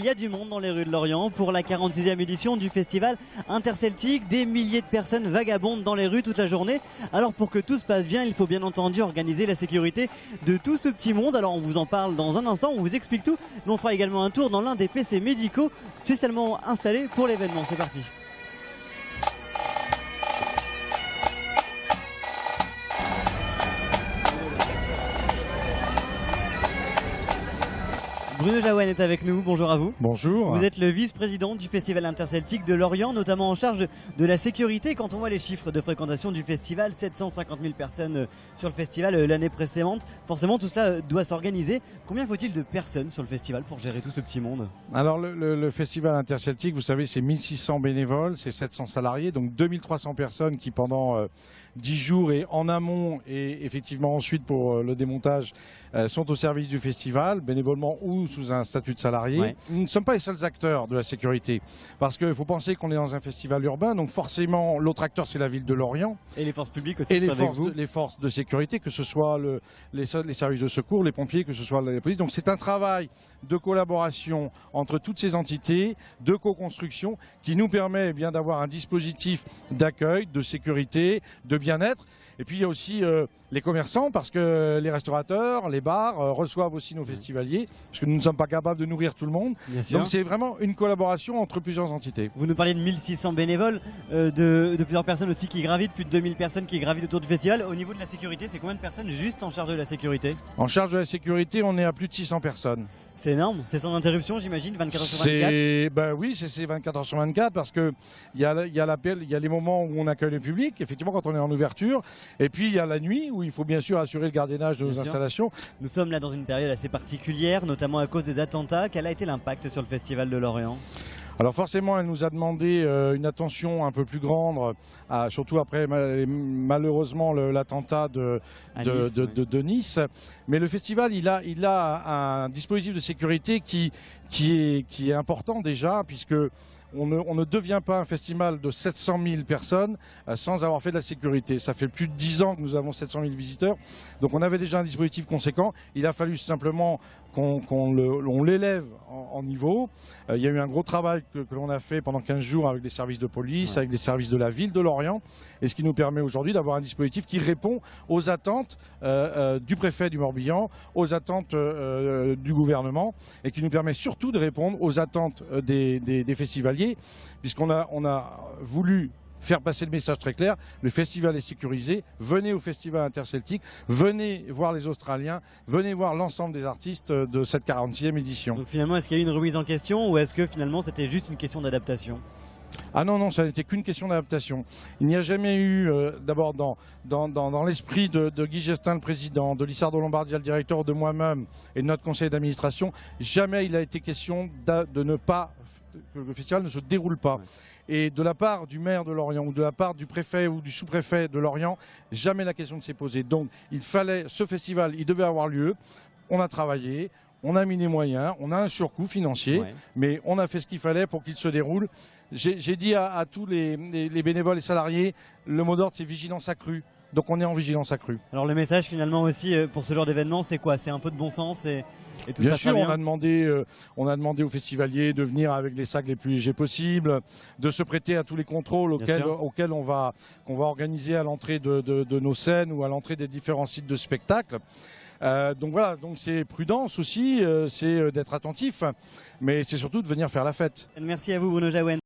Il y a du monde dans les rues de Lorient pour la 46e édition du festival interceltique. Des milliers de personnes vagabondent dans les rues toute la journée. Alors pour que tout se passe bien, il faut bien entendu organiser la sécurité de tout ce petit monde. Alors on vous en parle dans un instant, on vous explique tout. Mais on fera également un tour dans l'un des PC médicaux spécialement installés pour l'événement. C'est parti. Bruno Jaouen est avec nous, bonjour à vous. Bonjour. Vous êtes le vice-président du Festival interceltique de Lorient, notamment en charge de la sécurité. Quand on voit les chiffres de fréquentation du festival, 750 000 personnes sur le festival l'année précédente, forcément tout cela doit s'organiser. Combien faut-il de personnes sur le festival pour gérer tout ce petit monde? Alors le Festival interceltique, vous savez, c'est 1600 bénévoles, c'est 700 salariés, donc 2300 personnes qui pendant 10 jours et en amont et effectivement ensuite pour le démontage sont au service du festival, bénévolement ou sous un statut de salarié. Ouais. Nous ne sommes pas les seuls acteurs de la sécurité parce qu'il faut penser qu'on est dans un festival urbain, donc forcément l'autre acteur c'est la ville de Lorient. Et les forces publiques aussi. Et les forces de sécurité, que ce soit les services de secours, les pompiers, que ce soit la police. Donc c'est un travail de collaboration entre toutes ces entités, de co-construction qui nous permet bien d'avoir un dispositif d'accueil, de sécurité, de bien-être. Et puis il y a aussi les commerçants parce que les restaurateurs, les bars reçoivent aussi nos festivaliers parce que nous ne sommes pas capables de nourrir tout le monde. Donc c'est vraiment une collaboration entre plusieurs entités. Vous nous parlez de 1600 bénévoles, de plusieurs personnes aussi qui gravitent, plus de 2000 personnes qui gravitent autour du festival. Au niveau de la sécurité, c'est combien de personnes juste en charge de la sécurité? En charge de la sécurité, on est à plus de 600 personnes. C'est énorme, c'est sans interruption j'imagine, 24 heures sur 24. Ben oui, c'est 24 heures sur 24 parce qu'il y a les moments où on accueille le public, effectivement quand on est en ouverture, et puis il y a la nuit où il faut bien sûr assurer le gardiennage de nos installations. Nous sommes là dans une période assez particulière, notamment à cause des attentats. Quel a été l'impact sur le Festival de Lorient ? Alors forcément, elle nous a demandé une attention un peu plus grande, surtout après malheureusement l'attentat de Nice. Mais le festival, il a un dispositif de sécurité qui est important déjà, puisque on ne devient pas un festival de 700 000 personnes sans avoir fait de la sécurité. Ça fait plus de 10 ans que nous avons 700 000 visiteurs. Donc on avait déjà un dispositif conséquent. Il a fallu simplement qu'on l'élève en niveau. Il y a eu un gros travail que l'on a fait pendant 15 jours avec les services de police, avec les services de la ville de Lorient. Et ce qui nous permet aujourd'hui d'avoir un dispositif qui répond aux attentes du préfet du Morbihan, aux attentes du gouvernement et qui nous permet surtout de répondre aux attentes des festivaliers, puisqu'on a voulu faire passer le message très clair, le festival est sécurisé, venez au festival interceltique, venez voir les Australiens, venez voir l'ensemble des artistes de cette 46e édition. Donc finalement, est-ce qu'il y a eu une remise en question ou est-ce que finalement c'était juste une question d'adaptation ? Ah non, ça n'était qu'une question d'adaptation. Il n'y a jamais eu, d'abord dans l'esprit de Guy Gestin, le président, de Lissardo Lombardia, le directeur, de moi-même et de notre conseil d'administration, jamais il a été question de ne pas, que le festival ne se déroule pas. Ouais. Et de la part du maire de Lorient ou de la part du préfet ou du sous-préfet de Lorient, jamais la question ne s'est posée. Donc il fallait, ce festival, il devait avoir lieu. On a travaillé, on a mis les moyens, on a un surcoût financier, mais on a fait ce qu'il fallait pour qu'il se déroule. J'ai dit à tous les bénévoles et salariés, le mot d'ordre c'est vigilance accrue. Donc on est en vigilance accrue. Alors le message finalement aussi pour ce genre d'événement, c'est quoi? C'est un peu de bon sens et tout bien sûr, on a demandé aux festivaliers de venir avec les sacs les plus légers possibles, de se prêter à tous les contrôles auxquels on va organiser à l'entrée de nos scènes ou à l'entrée des différents sites de spectacle. Donc voilà, donc c'est prudence aussi, c'est d'être attentif, mais c'est surtout de venir faire la fête. Merci à vous Bruno Jaouen.